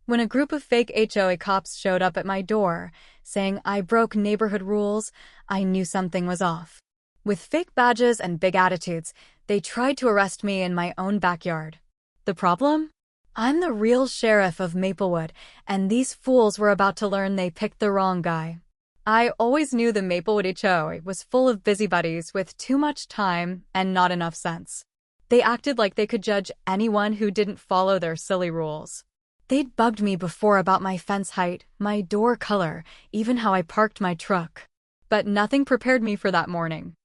When a group of fake HOA cops showed up at my door, saying I broke neighborhood rules, I knew something was off. With fake badges and big attitudes, they tried to arrest me in my own backyard. The problem? I'm the real sheriff of Maplewood, and these fools were about to learn they picked the wrong guy. I always knew the Maplewood HOA was full of busybodies with too much time and not enough sense. They acted like they could judge anyone who didn't follow their silly rules. They'd bugged me before about my fence height, my door color, even how I parked my truck. But nothing prepared me for that morning.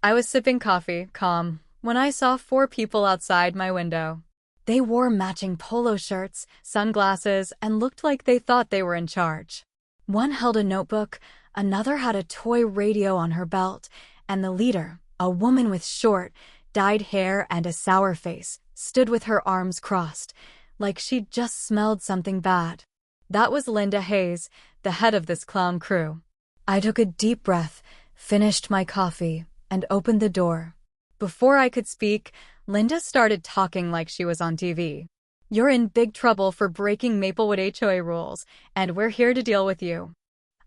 I was sipping coffee, calm, when I saw 4 people outside my window. They wore matching polo shirts, sunglasses, and looked like they thought they were in charge. One held a notebook, another had a toy radio on her belt, and the leader, a woman with short, dyed hair and a sour face, stood with her arms crossed, like she'd just smelled something bad. That was Linda Hayes, the head of this clown crew. I took a deep breath, finished my coffee, and opened the door. Before I could speak, Linda started talking like she was on TV. "You're in big trouble for breaking Maplewood HOA rules, and we're here to deal with you."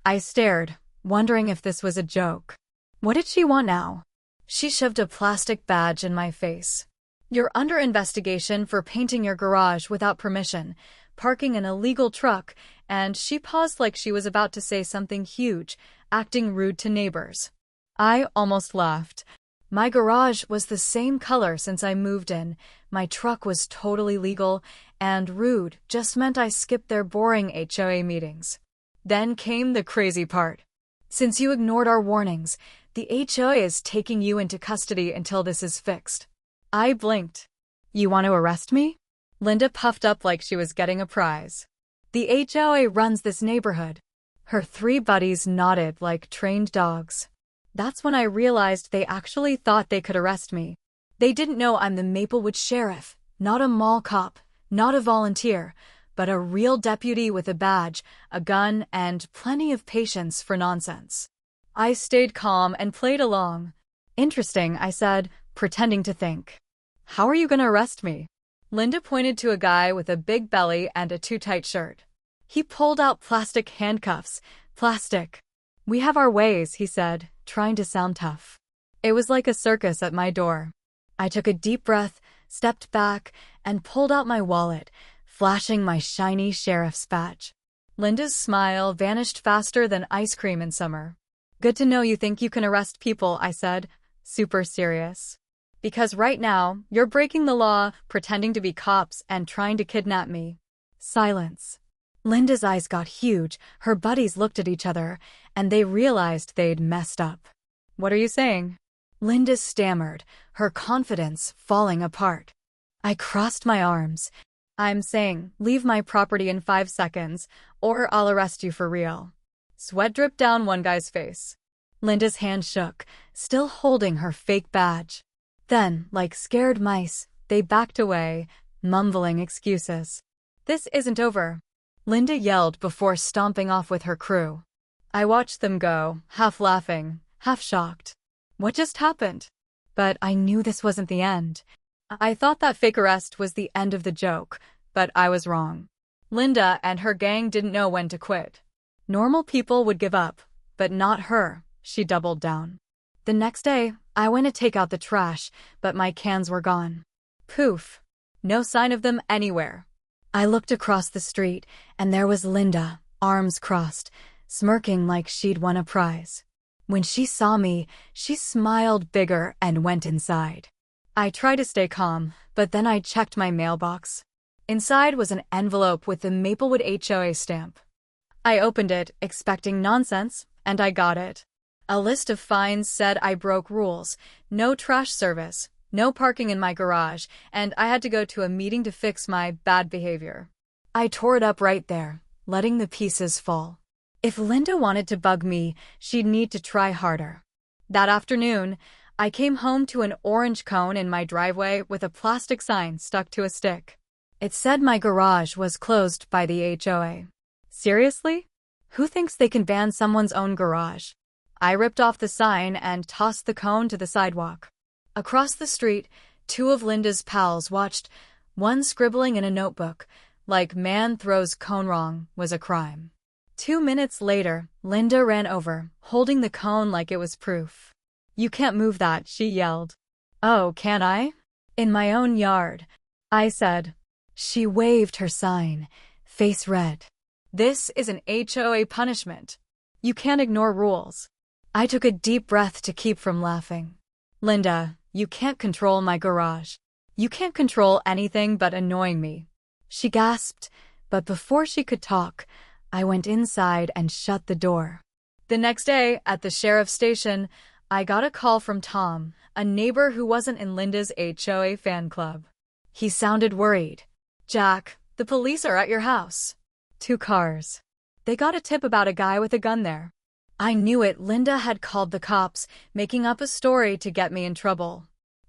I stared, wondering if this was a joke. What did she want now? She shoved a plastic badge in my face. "You're under investigation for painting your garage without permission, parking an illegal truck," and she paused like she was about to say something huge, acting rude to neighbors. I almost laughed. My garage was the same color since I moved in, my truck was totally legal, and rude just meant I skipped their boring HOA meetings. Then came the crazy part. "Since you ignored our warnings, the HOA is taking you into custody until this is fixed." I blinked. "You want to arrest me?" Linda puffed up like she was getting a prize. "The HOA runs this neighborhood." Her 3 buddies nodded like trained dogs. That's when I realized they actually thought they could arrest me. They didn't know I'm the Maplewood sheriff, not a mall cop, not a volunteer, but a real deputy with a badge, a gun, and plenty of patience for nonsense. I stayed calm and played along. "Interesting," I said, pretending to think. "How are you going to arrest me?" Linda pointed to a guy with a big belly and a too-tight shirt. He pulled out plastic handcuffs. "Plastic. We have our ways," he said, trying to sound tough. It was like a circus at my door. I took a deep breath, stepped back, and pulled out my wallet, flashing my shiny sheriff's badge. Linda's smile vanished faster than ice cream in summer. "Good to know you think you can arrest people," I said, super serious. "Because right now, you're breaking the law, pretending to be cops, and trying to kidnap me." Silence. Linda's eyes got huge, her buddies looked at each other, and they realized they'd messed up. "What are you saying?" Linda stammered, her confidence falling apart. I crossed my arms. "I'm saying, leave my property in 5 seconds, or I'll arrest you for real." Sweat dripped down one guy's face. Linda's hand shook, still holding her fake badge. Then, like scared mice, they backed away, mumbling excuses. "This isn't over," Linda yelled before stomping off with her crew. I watched them go, half laughing, half shocked. What just happened? But I knew this wasn't the end. I thought that fake arrest was the end of the joke, but I was wrong. Linda and her gang didn't know when to quit. Normal people would give up, but not her, she doubled down. The next day, I went to take out the trash, but my cans were gone. Poof. No sign of them anywhere. I looked across the street, and there was Linda, arms crossed, smirking like she'd won a prize. When she saw me, she smiled bigger and went inside. I tried to stay calm, but then I checked my mailbox. Inside was an envelope with the Maplewood HOA stamp. I opened it, expecting nonsense, and I got it. A list of fines said I broke rules, no trash service, no parking in my garage, and I had to go to a meeting to fix my bad behavior. I tore it up right there, letting the pieces fall. If Linda wanted to bug me, she'd need to try harder. That afternoon, I came home to an orange cone in my driveway with a plastic sign stuck to a stick. It said my garage was closed by the HOA. Seriously? Who thinks they can ban someone's own garage? I ripped off the sign and tossed the cone to the sidewalk. Across the street, 2 of Linda's pals watched, one scribbling in a notebook, like man throws cone wrong was a crime. 2 minutes later, Linda ran over, holding the cone like it was proof. "You can't move that," she yelled. "Oh, can't I?" "In my own yard," I said. She waved her sign, face red. "This is an HOA punishment. You can't ignore rules." I took a deep breath to keep from laughing. "Linda, you can't control my garage. You can't control anything but annoying me." She gasped, but before she could talk, I went inside and shut the door. The next day, at the sheriff's station, I got a call from Tom, a neighbor who wasn't in Linda's HOA fan club. He sounded worried. "Jack, the police are at your house." 2 cars. They got a tip about a guy with a gun there. I knew it. Linda had called the cops, making up a story to get me in trouble.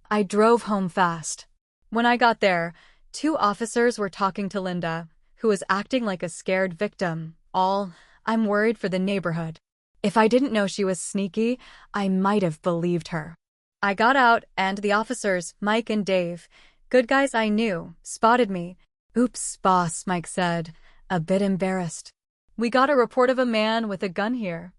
I drove home fast. When I got there, 2 officers were talking to Linda, who was acting like a scared victim. I'm worried for the neighborhood. If I didn't know she was sneaky, I might have believed her. I got out, and the officers, Mike and Dave, good guys I knew, spotted me. "Oops, boss," Mike said, a bit embarrassed. "We got a report of a man with a gun here."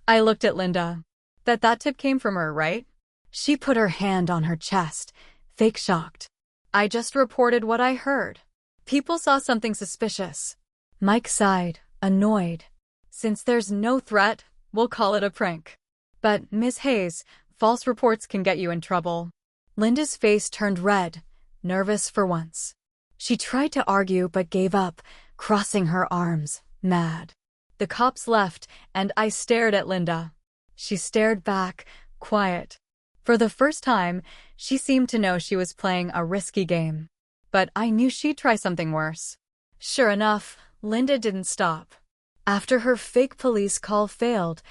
I looked at Linda. That tip came from her, right? She put her hand on her chest, fake shocked. "I just reported what I heard. People saw something suspicious." Mike sighed, annoyed. "Since there's no threat, we'll call it a prank." "But, Ms. Hayes, false reports can get you in trouble." Linda's face turned red, nervous for once. She tried to argue but gave up, crossing her arms, mad. The cops left, and I stared at Linda. She stared back, quiet. For the first time, she seemed to know she was playing a risky game. But I knew she'd try something worse. Sure enough, Linda didn't stop. After her fake police call failed,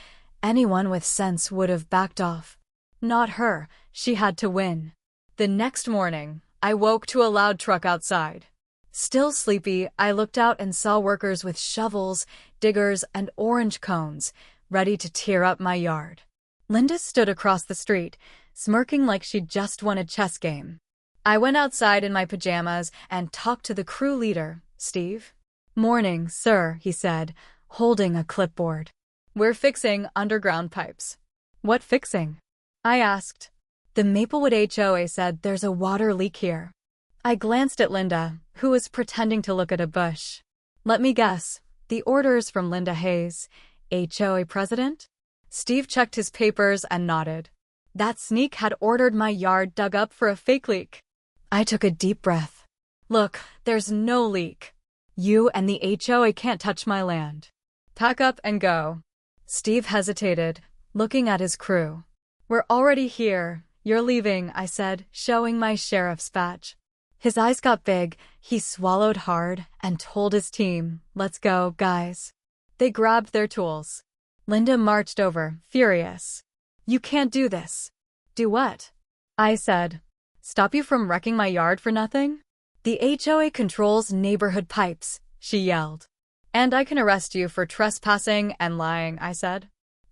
anyone with sense would have backed off. Not her. She had to win. The next morning, I woke to a loud truck outside. Still sleepy, I looked out and saw workers with shovels, diggers, and orange cones, ready to tear up my yard. Linda stood across the street, smirking like she'd just won a chess game. I went outside in my pajamas and talked to the crew leader, Steve. "Morning, sir," he said, holding a clipboard. "We're fixing underground pipes." "What fixing?" I asked. "The Maplewood HOA said there's a water leak here." I glanced at Linda, who was pretending to look at a bush. "Let me guess. The orders from Linda Hayes, HOA president?" Steve checked his papers and nodded. That sneak had ordered my yard dug up for a fake leak. I took a deep breath. "Look, there's no leak. You and the HOA can't touch my land. Pack up and go." Steve hesitated, looking at his crew. "We're already here. You're leaving," I said, showing my sheriff's badge. His eyes got big, he swallowed hard, and told his team, "Let's go, guys." They grabbed their tools. Linda marched over, furious. "You can't do this." "Do what?" I said. "Stop you from wrecking my yard for nothing?" "The HOA controls neighborhood pipes," she yelled. "And I can arrest you for trespassing and lying," I said.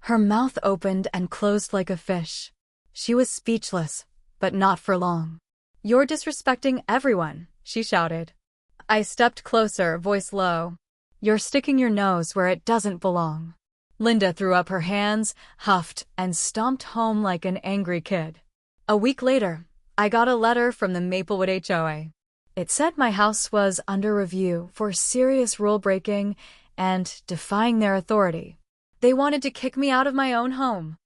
Her mouth opened and closed like a fish. She was speechless, but not for long. "You're disrespecting everyone," she shouted. I stepped closer, voice low. "You're sticking your nose where it doesn't belong." Linda threw up her hands, huffed, and stomped home like an angry kid. A week later, I got a letter from the Maplewood HOA. It said my house was under review for serious rule breaking and defying their authority. They wanted to kick me out of my own home.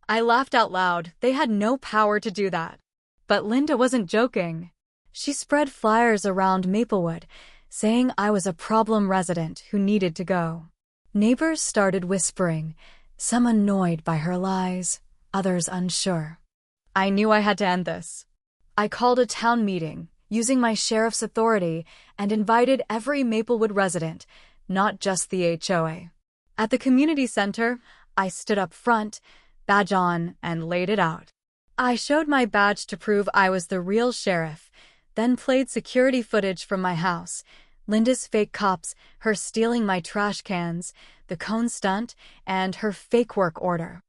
I laughed out loud. They had no power to do that. But Linda wasn't joking. She spread flyers around Maplewood, saying I was a problem resident who needed to go. Neighbors started whispering, some annoyed by her lies, others unsure. I knew I had to end this. I called a town meeting, using my sheriff's authority, and invited every Maplewood resident, not just the HOA. At the community center, I stood up front, badge on, and laid it out. I showed my badge to prove I was the real sheriff, then played security footage from my house, Linda's fake cops, her stealing my trash cans, the cone stunt, and her fake work order.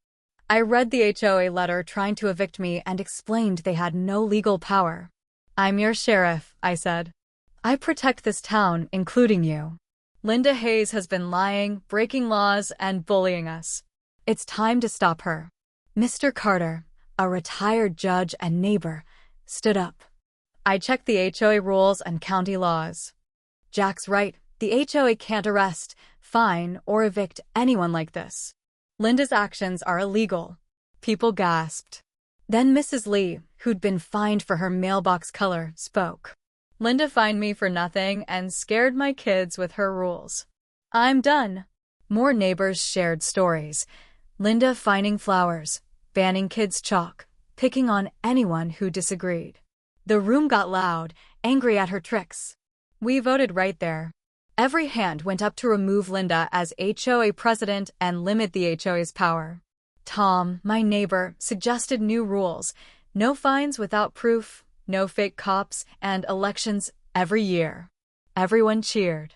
I read the HOA letter trying to evict me and explained they had no legal power. "I'm your sheriff," I said. I protect this town, including you. Linda Hayes has been lying, breaking laws, and bullying us. It's time to stop her. Mr. Carter, a retired judge and neighbor, stood up. I checked the HOA rules and county laws. Jack's right. The HOA can't arrest, fine, or evict anyone like this. Linda's actions are illegal. People gasped. Then Mrs. Lee, who'd been fined for her mailbox color, spoke. Linda fined me for nothing and scared my kids with her rules. I'm done. More neighbors shared stories. Linda fining flowers, banning kids' chalk, picking on anyone who disagreed. The room got loud, angry at her tricks. We voted right there. Every hand went up to remove Linda as HOA president and limit the HOA's power. Tom, my neighbor, suggested new rules: no fines without proof, no fake cops, and elections every year. Everyone cheered.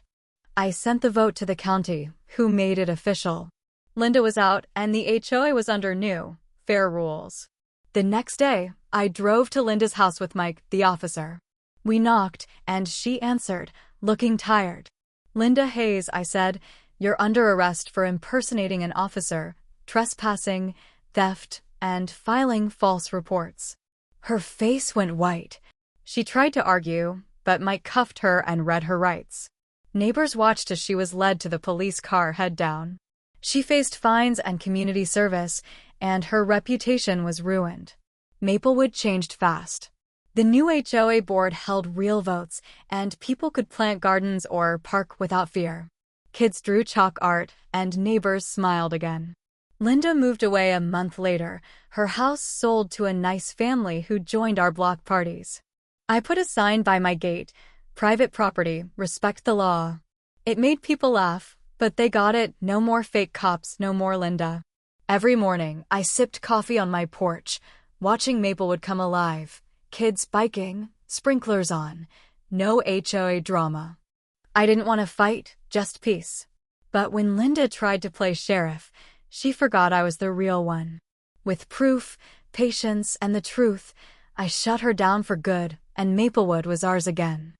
I sent the vote to the county, who made it official. Linda was out, and the HOA was under new, fair rules. The next day, I drove to Linda's house with Mike, the officer. We knocked, and she answered, looking tired. Linda Hayes, I said, you're under arrest for impersonating an officer, trespassing, theft, and filing false reports. Her face went white. She tried to argue, but Mike cuffed her and read her rights. Neighbors watched as she was led to the police car head down. She faced fines and community service, and her reputation was ruined. Maplewood changed fast. The new HOA board held real votes, and people could plant gardens or park without fear. Kids drew chalk art, and neighbors smiled again. Linda moved away a month later. Her house sold to a nice family who joined our block parties. I put a sign by my gate: private property, respect the law. It made people laugh, but they got it: no more fake cops, no more Linda. Every morning, I sipped coffee on my porch, watching Maplewood come alive. Kids biking, sprinklers on, no HOA drama. I didn't want to fight, just peace. But when Linda tried to play sheriff, she forgot I was the real one. With proof, patience, and the truth, I shut her down for good, and Maplewood was ours again.